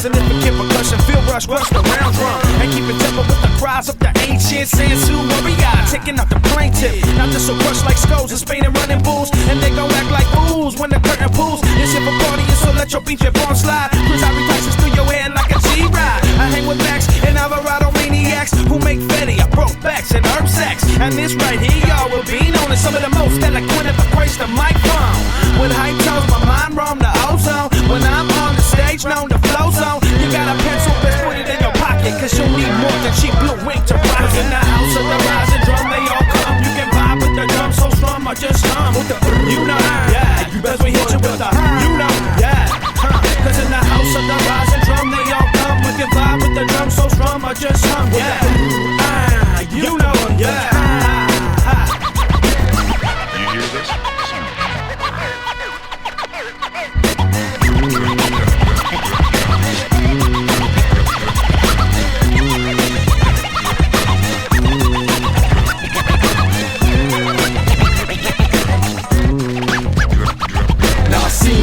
Significant percussion, feel rush the round drum, and keep it tempo with the cries of the ancient Sansu warrior, taking out the plaintiff. Not just so crushed like skulls in Spain and running bulls, and they gon' act like fools when the curtain pulls. This here for partying, so let your beat your born slide. Cruise I replaces through your head like a G-ride. I hang with Max and Alvarado maniacs who make Fetty. I broke backs and herb sacks, and this right here, y'all will be known as some of the most eloquent of the praise the microphone. With hype tones, my mind roam the ozone. When I'm on the stage, known the flow zone. You got a pencil, bitch, put it in your pocket, cause you'll need more than cheap blue ink to rock. In the house of the rising drum, they all come. You can vibe with the drum so strong, I just hum with the, you know, yeah. You best we hit you with the, you know, yeah. Cause in the house of the rising drum, they all come. We can vibe with the drum so strong, I just hum, yeah. You know, yeah. You hear this?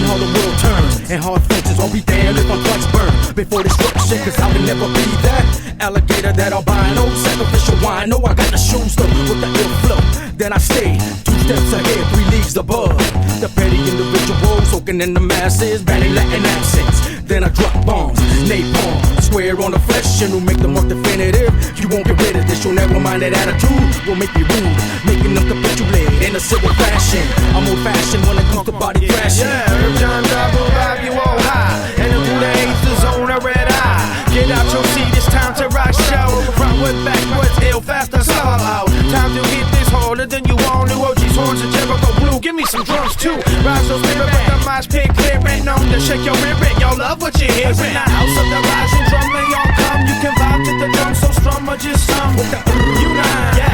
How the world turns and hard fences won't be damned if I'm twice burned before destruction, cause I will never be that alligator that albino, sacrificial wine. No, I got the shoes though with the ill flow. Then I stay 2 steps ahead, 3 leagues above the petty individual, soaking in the masses, banning Latin accents. Then I drop bombs, napalm, square on the flesh, and will make the mark definitive. You won't get rid of this, you'll never mind that attitude will make me rude, making them capitulate in a civil fashion. I'm old fashioned when it comes to body crashing. Yeah, John double vibe you all high, and through the haze the zone a red eye. Get out your seat, it's time to rock show. Frontward, backwards, ill, faster, slow. Time to hit this harder than you all knew. OG's horns and Jericho blue. Give me some drums too. Rise those spirit, but the mosh pit clear ain't known to shake your ribbon. Y'all love what you hear. In the house of the rising drum, they all come. You can vibe to the drum so strong, or just some with the you know. Yeah.